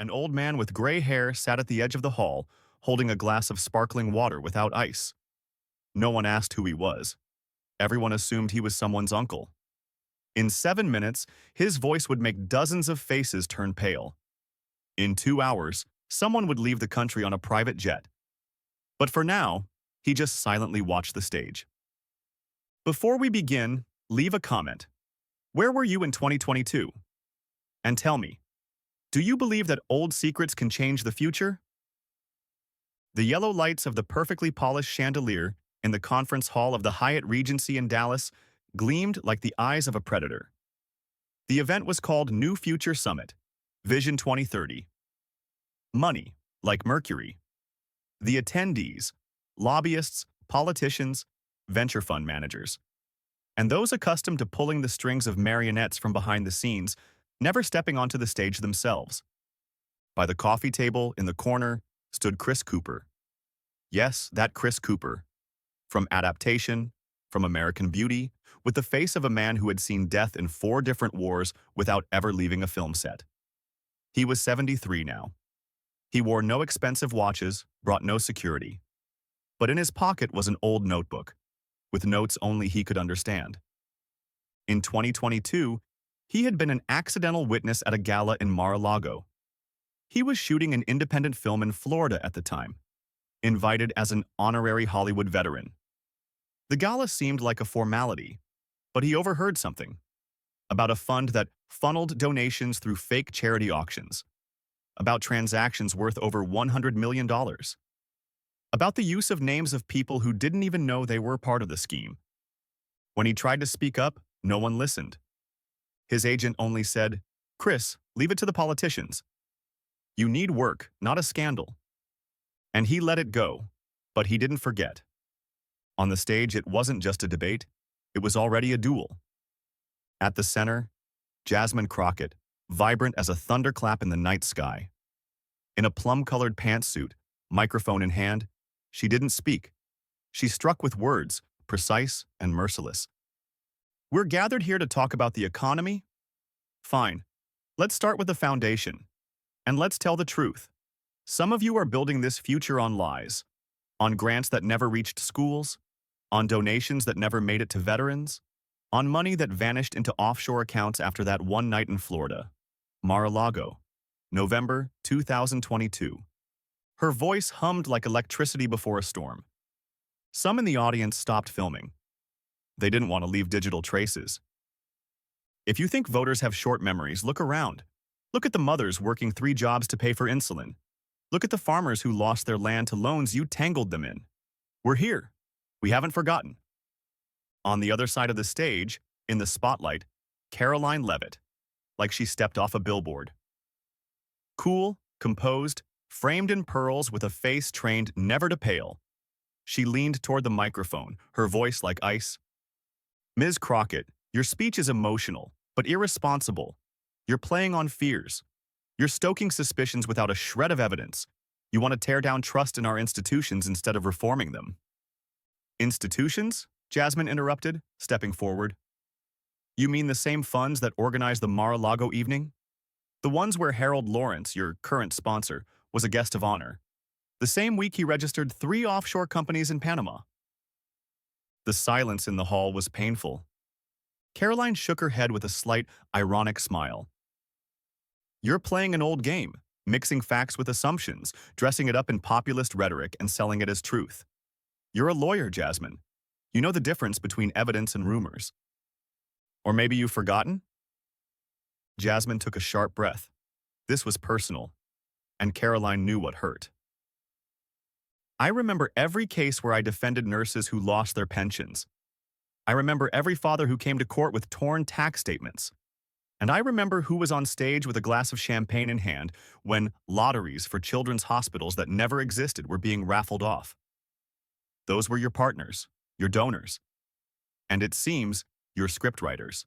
An old man with gray hair sat at the edge of the hall, holding a glass of sparkling water without ice. No one asked who he was. Everyone assumed he was someone's uncle. In 7 minutes, his voice would make dozens of faces turn pale. In 2 hours, someone would leave the country on a private jet. But for now, he just silently watched the stage. Before we begin, leave a comment. Where were you in 2022? And tell me, do you believe that old secrets can change the future? The yellow lights of the perfectly polished chandelier in the conference hall of the Hyatt Regency in Dallas gleamed like the eyes of a predator. The event was called New Future Summit, Vision 2030. Money, like mercury. The attendees, lobbyists, politicians, venture fund managers, and those accustomed to pulling the strings of marionettes from behind the scenes, never stepping onto the stage themselves. By the coffee table in the corner stood Chris Cooper. Yes, that Chris Cooper. From Adaptation, from American Beauty, with the face of a man who had seen death in 4 different wars without ever leaving a film set. He was 73 now. He wore no expensive watches, brought no security. But in his pocket was an old notebook, with notes only he could understand. In 2022, he had been an accidental witness at a gala in Mar-a-Lago. He was shooting an independent film in Florida at the time, invited as an honorary Hollywood veteran. The gala seemed like a formality, but he overheard something about a fund that funneled donations through fake charity auctions, about transactions worth over $100 million, about the use of names of people who didn't even know they were part of the scheme. When he tried to speak up, no one listened. His agent only said, "Chris, leave it to the politicians. You need work, not a scandal." And he let it go, but he didn't forget. On the stage, it wasn't just a debate, it was already a duel. At the center, Jasmine Crockett, vibrant as a thunderclap in the night sky. In a plum-colored pantsuit, microphone in hand, she didn't speak. She struck with words, precise and merciless. "We're gathered here to talk about the economy? Fine. Let's start with the foundation. And let's tell the truth. Some of you are building this future on lies, on grants that never reached schools, on donations that never made it to veterans, on money that vanished into offshore accounts after that one night in Florida. Mar-a-Lago, November 2022. Her voice hummed like electricity before a storm. Some in the audience stopped filming. They didn't want to leave digital traces. If you think voters have short memories, look around. Look at the mothers working 3 jobs to pay for insulin. Look at the farmers who lost their land to loans you tangled them in. We're here. We haven't forgotten. On the other side of the stage, in the spotlight, Caroline Levitt, like she stepped off a billboard. Cool, composed, framed in pearls with a face trained never to pale. She leaned toward the microphone, her voice like ice. "Ms. Crockett, your speech is emotional, but irresponsible. You're playing on fears. You're stoking suspicions without a shred of evidence. You want to tear down trust in our institutions instead of reforming them." "Institutions?" Jasmine interrupted, stepping forward. "You mean the same funds that organized the Mar-a-Lago evening? The ones where Harold Lawrence, your current sponsor, was a guest of honor. The same week he registered 3 offshore companies in Panama." The silence in the hall was painful. Caroline shook her head with a slight, ironic smile. "You're playing an old game, mixing facts with assumptions, dressing it up in populist rhetoric and selling it as truth. You're a lawyer, Jasmine. You know the difference between evidence and rumors. Or maybe you've forgotten?" Jasmine took a sharp breath. This was personal, and Caroline knew what hurt. "I remember every case where I defended nurses who lost their pensions. I remember every father who came to court with torn tax statements. And I remember who was on stage with a glass of champagne in hand when lotteries for children's hospitals that never existed were being raffled off. Those were your partners, your donors, and it seems, your scriptwriters."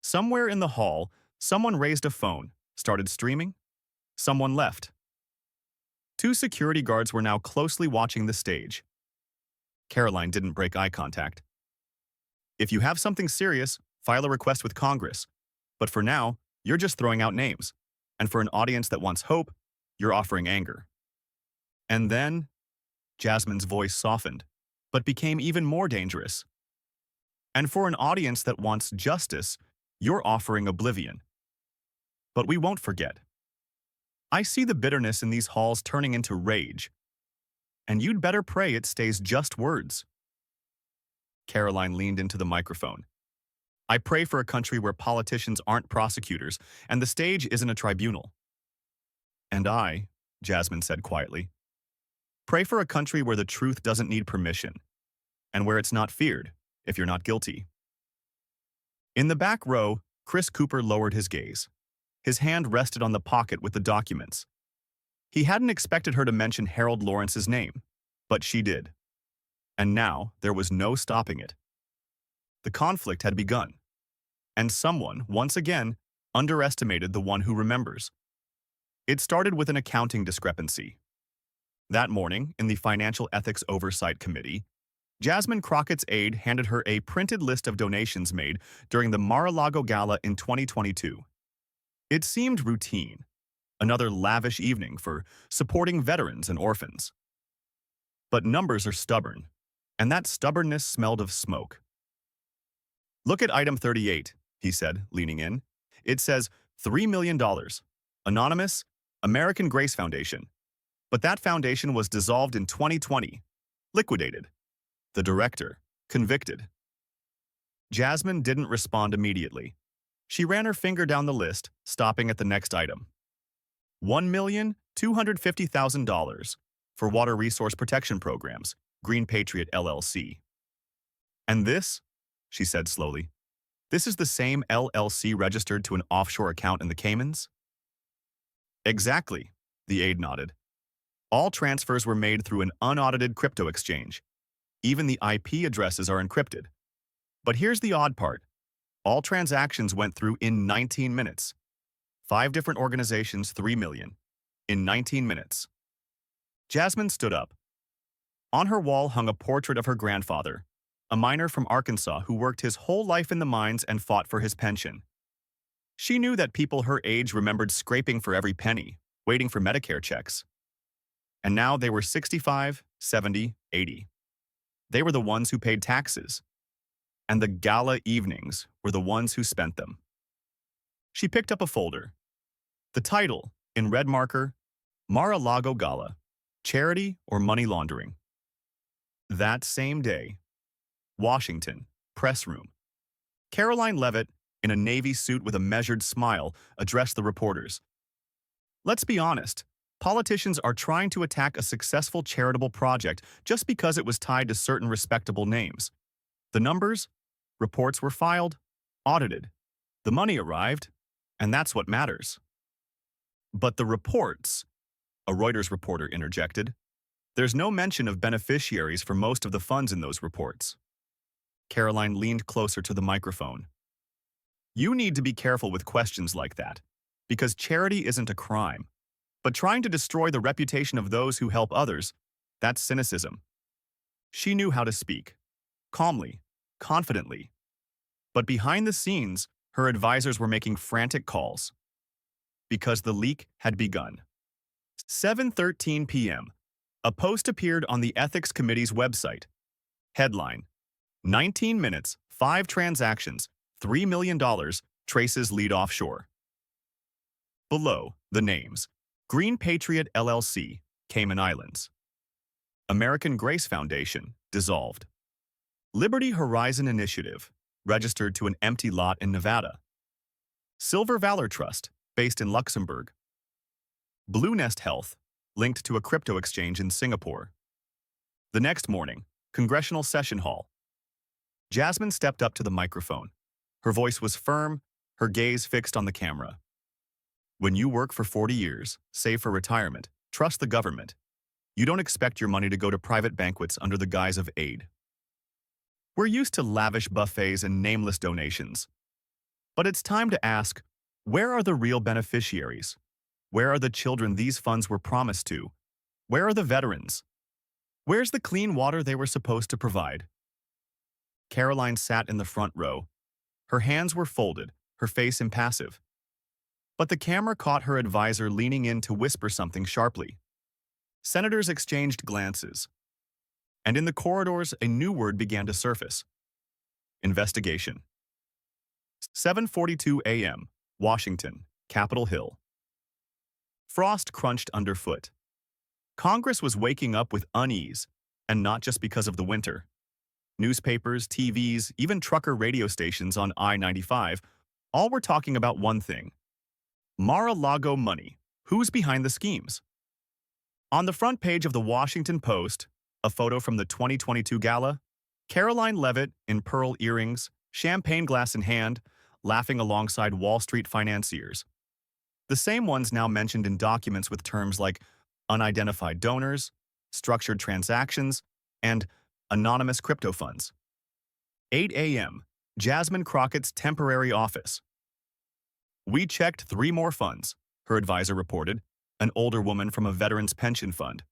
Somewhere in the hall, someone raised a phone, started streaming. Someone left. 2 security guards were now closely watching the stage. Caroline didn't break eye contact. "If you have something serious, file a request with Congress. But for now, you're just throwing out names. And for an audience that wants hope, you're offering anger. And then, Jasmine's voice softened, but became even more dangerous. And for an audience that wants justice, you're offering oblivion. But we won't forget. I see the bitterness in these halls turning into rage, and you'd better pray it stays just words. Caroline leaned into the microphone. I pray for a country where politicians aren't prosecutors and the stage isn't a tribunal. And I, Jasmine said quietly, pray for a country where the truth doesn't need permission and where it's not feared if you're not guilty. In the back row, Chris Cooper lowered his gaze. His hand rested on the pocket with the documents. He hadn't expected her to mention Harold Lawrence's name, but she did. And now there was no stopping it. The conflict had begun, and someone, once again, underestimated the one who remembers. It started with an accounting discrepancy. That morning, in the Financial Ethics Oversight Committee, Jasmine Crockett's aide handed her a printed list of donations made during the Mar-a-Lago Gala in 2022. It seemed routine, another lavish evening for supporting veterans and orphans. But numbers are stubborn, and that stubbornness smelled of smoke. Look at item 38, he said, leaning in. It says $3 million. Anonymous, American Grace Foundation. But that foundation was dissolved in 2020. Liquidated. The director, convicted. Jasmine didn't respond immediately. She ran her finger down the list, stopping at the next item. $1,250,000 for Water Resource Protection Programs, Green Patriot LLC. And this, she said slowly, this is the same LLC registered to an offshore account in the Caymans? Exactly, the aide nodded. All transfers were made through an unaudited crypto exchange. Even the IP addresses are encrypted. But here's the odd part. All transactions went through in 19 minutes. 5 different organizations, 3 million. In 19 minutes. Jasmine stood up. On her wall hung a portrait of her grandfather, a miner from Arkansas who worked his whole life in the mines and fought for his pension. She knew that people her age remembered scraping for every penny, waiting for Medicare checks. And now they were 65, 70, 80. They were the ones who paid taxes. And the gala evenings were the ones who spent them. She picked up a folder. The title, in red marker, Mar-a-Lago Gala, Charity or Money Laundering. That same day, Washington, press room. Caroline Levitt, in a navy suit with a measured smile, addressed the reporters. Let's be honest, politicians are trying to attack a successful charitable project just because it was tied to certain respectable names. The numbers, reports were filed, audited. The money arrived, and that's what matters. But the reports, a Reuters reporter interjected, there's no mention of beneficiaries for most of the funds in those reports. Caroline leaned closer to the microphone. You need to be careful with questions like that, because charity isn't a crime. But trying to destroy the reputation of those who help others, that's cynicism. She knew how to speak, calmly, confidently. But behind the scenes, her advisors were making frantic calls. Because the leak had begun. 7:13 p.m. A post appeared on the Ethics Committee's website. Headline: 19 minutes, 5 transactions, $3 million, traces lead offshore. Below, the names: Green Patriot LLC, Cayman Islands. American Grace Foundation, dissolved. Liberty Horizon Initiative, registered to an empty lot in Nevada. Silver Valor Trust, based in Luxembourg. Blue Nest Health, linked to a crypto exchange in Singapore. The next morning, Congressional Session Hall. Jasmine stepped up to the microphone. Her voice was firm, her gaze fixed on the camera. When you work for 40 years, save for retirement, trust the government. You don't expect your money to go to private banquets under the guise of aid. We're used to lavish buffets and nameless donations. But it's time to ask, where are the real beneficiaries? Where are the children these funds were promised to? Where are the veterans? Where's the clean water they were supposed to provide? Caroline sat in the front row. Her hands were folded, her face impassive. But the camera caught her advisor leaning in to whisper something sharply. Senators exchanged glances, and in the corridors a new word began to surface. Investigation. 7:42 a.m., Washington, Capitol Hill. Frost crunched underfoot. Congress was waking up with unease, and not just because of the winter. Newspapers, TVs, even trucker radio stations on I-95, all were talking about one thing. Mar-a-Lago money. Who's behind the schemes? On the front page of the Washington Post, a photo from the 2022 gala, Caroline Leavitt in pearl earrings, champagne glass in hand, laughing alongside Wall Street financiers. The same ones now mentioned in documents with terms like unidentified donors, structured transactions, and anonymous crypto funds. 8 a.m., Jasmine Crockett's temporary office. We checked 3 more funds, her advisor reported, an older woman from a veterans pension fund.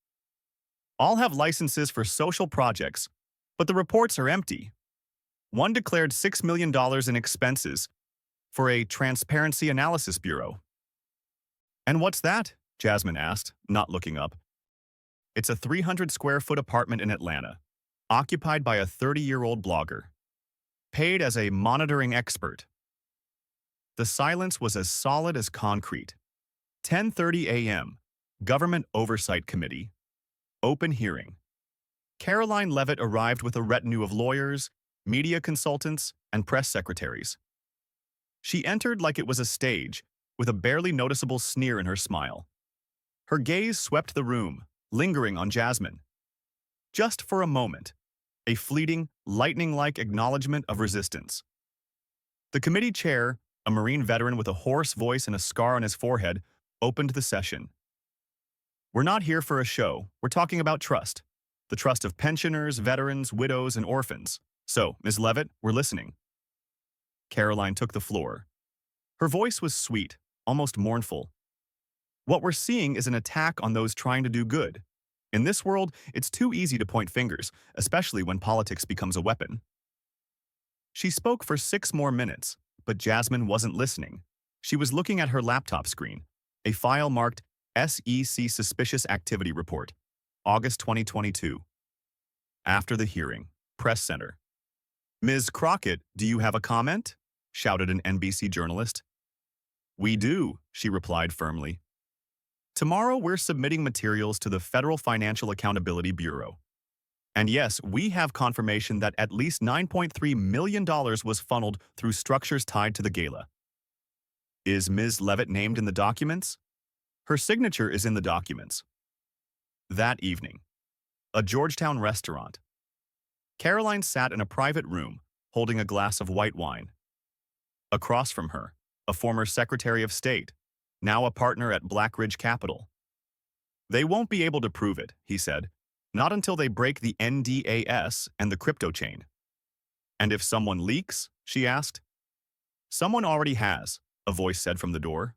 All have licenses for social projects, but the reports are empty. One declared $6 million in expenses for a Transparency Analysis Bureau. And what's that? Jasmine asked, not looking up. It's a 300-square-foot apartment in Atlanta, occupied by a 30-year-old blogger, paid as a monitoring expert. The silence was as solid as concrete. 10:30 a.m., Government Oversight Committee. Open hearing. Caroline Leavitt arrived with a retinue of lawyers, media consultants, and press secretaries. She entered like it was a stage, with a barely noticeable sneer in her smile. Her gaze swept the room, lingering on Jasmine. Just for a moment, a fleeting, lightning-like acknowledgement of resistance. The committee chair, a Marine veteran with a hoarse voice and a scar on his forehead, opened the session. We're not here for a show. We're talking about trust. The trust of pensioners, veterans, widows, and orphans. So, Ms. Leavitt, we're listening. Caroline took the floor. Her voice was sweet, almost mournful. What we're seeing is an attack on those trying to do good. In this world, it's too easy to point fingers, especially when politics becomes a weapon. She spoke for 6 more minutes, but Jasmine wasn't listening. She was looking at her laptop screen, a file marked SEC Suspicious Activity Report, August 2022. After the hearing, Press Center. Ms. Crockett, do you have a comment? Shouted an NBC journalist. We do, she replied firmly. Tomorrow we're submitting materials to the Federal Financial Accountability Bureau. And yes, we have confirmation that at least $9.3 million was funneled through structures tied to the gala. Is Ms. Leavitt named in the documents? Her signature is in the documents. That evening, a Georgetown restaurant. Caroline sat in a private room, holding a glass of white wine. Across from her, a former Secretary of State, now a partner at Blackridge Capital. They won't be able to prove it, he said, not until they break the NDAS and the crypto chain. And if someone leaks? She asked. Someone already has, a voice said from the door.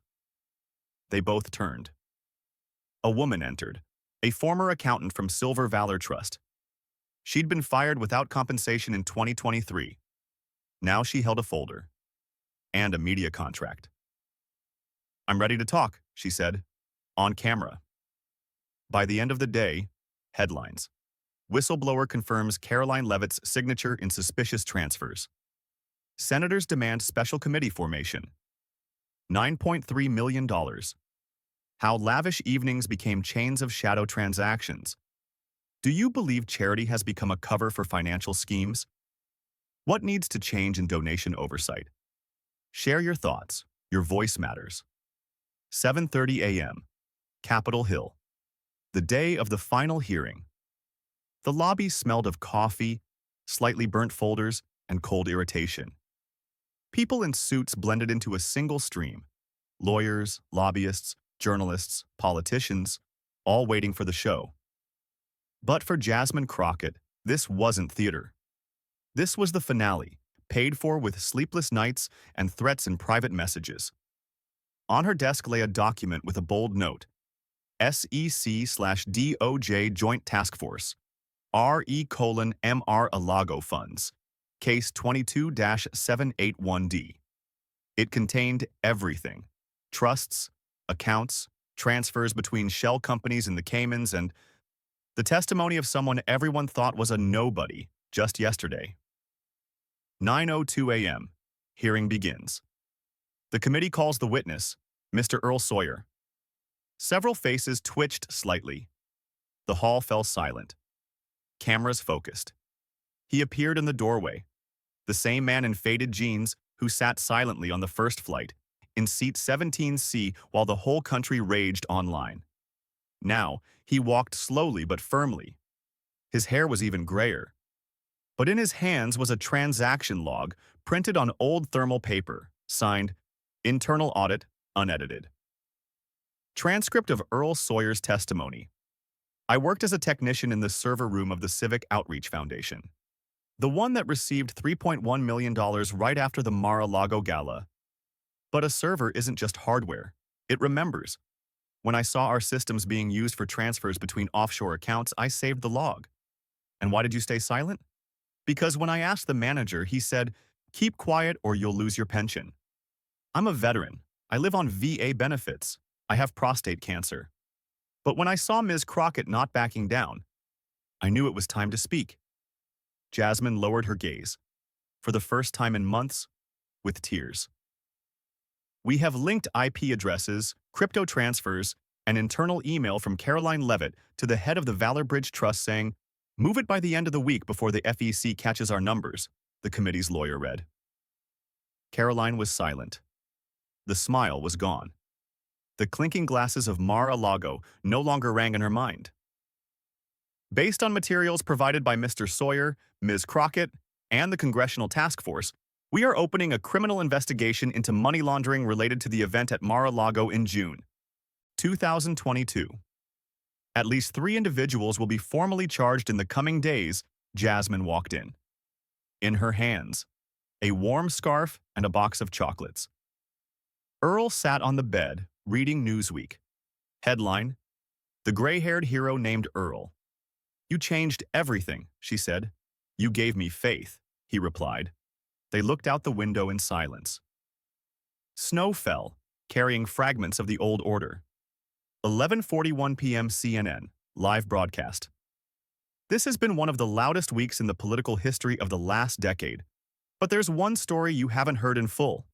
They both turned. A woman entered, a former accountant from Silver Valor Trust. She'd been fired without compensation in 2023. Now she held a folder and a media contract. I'm ready to talk, she said, on camera. By the end of the day, headlines. Whistleblower confirms Caroline Leavitt's signature in suspicious transfers. Senators demand special committee formation. $9.3 million. How lavish evenings became chains of shadow transactions. Do you believe charity has become a cover for financial schemes? What needs to change in donation oversight? Share your thoughts. Your voice matters. 7:30 a.m. Capitol Hill. The day of the final hearing. The lobby smelled of coffee, slightly burnt folders, and cold irritation. People in suits blended into a single stream. Lawyers, lobbyists, journalists, politicians, all waiting for the show. But for Jasmine Crockett, this wasn't theater. This was the finale, paid for with sleepless nights and threats in private messages. On her desk lay a document with a bold note, SEC/DOJ Joint Task Force, Mar-a-Lago Funds, Case 22-781D. It contained everything. trusts, accounts, transfers between shell companies in the Caymans, and the testimony of someone everyone thought was a nobody just yesterday. 9:02 a.m. Hearing begins. The committee calls the witness, Mr. Earl Sawyer. Several faces twitched slightly. The hall fell silent. Cameras focused. He appeared in the doorway, the same man in faded jeans who sat silently on the first flight, in seat 17C while the whole country raged online. Now, he walked slowly but firmly. His hair was even grayer. But in his hands was a transaction log printed on old thermal paper, signed, Internal Audit, Unedited. Transcript of Earl Sawyer's testimony. I worked as a technician in the server room of the Civic Outreach Foundation, the one that received $3.1 million right after the Mar-a-Lago gala. But a server isn't just hardware. It remembers. When I saw our systems being used for transfers between offshore accounts, I saved the log. And why did you stay silent? Because when I asked the manager, he said, keep quiet or you'll lose your pension. I'm a veteran. I live on VA benefits. I have prostate cancer. But when I saw Ms. Crockett not backing down, I knew it was time to speak. Jasmine lowered her gaze, for the first time in months, with tears. We have linked IP addresses, crypto transfers, and internal email from Caroline Levitt to the head of the Valor Bridge Trust saying, move it by the end of the week before the FEC catches our numbers, the committee's lawyer read. Caroline was silent. The smile was gone. The clinking glasses of Mar-a-Lago no longer rang in her mind. Based on materials provided by Mr. Sawyer, Ms. Crockett, and the Congressional Task Force, we are opening a criminal investigation into money laundering related to the event at Mar-a-Lago in June 2022. At least 3 individuals will be formally charged in the coming days, Jasmine walked in. In her hands, a warm scarf and a box of chocolates. Earl sat on the bed, reading Newsweek. Headline, The Gray-Haired Hero Named Earl. You changed everything, she said. You gave me faith, he replied. They looked out the window in silence. Snow fell, carrying fragments of the old order. 11:41 p.m. CNN, live broadcast. This has been one of the loudest weeks in the political history of the last decade. But there's one story you haven't heard in full,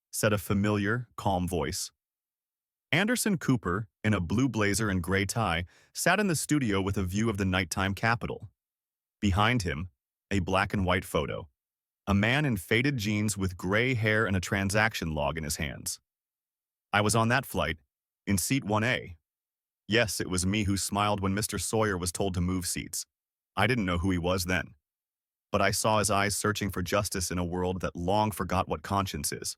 said a familiar, calm voice. Anderson Cooper, in a blue blazer and gray tie, sat in the studio with a view of the nighttime Capitol. Behind him, a black and white photo. A man in faded jeans with gray hair and a transaction log in his hands. I was on that flight, in seat 1A. Yes, it was me who smiled when Mr. Sawyer was told to move seats. I didn't know who he was then. But I saw his eyes searching for justice in a world that long forgot what conscience is.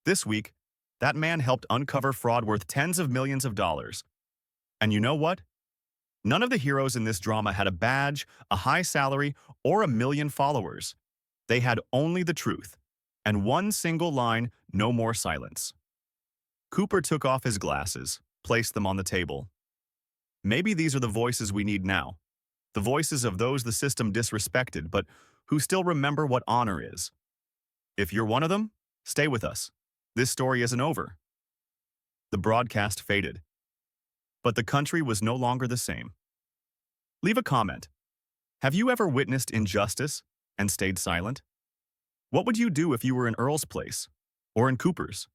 This week, that man helped uncover fraud worth tens of millions of dollars. And you know what? None of the heroes in this drama had a badge, a high salary, or a million followers. They had only the truth. And one single line, no more silence. Cooper took off his glasses, placed them on the table. Maybe these are the voices we need now. The voices of those the system disrespected, but who still remember what honor is. If you're one of them, stay with us. This story isn't over. The broadcast faded. But the country was no longer the same. Leave a comment. Have you ever witnessed injustice and stayed silent? What would you do if you were in Earl's place or in Cooper's?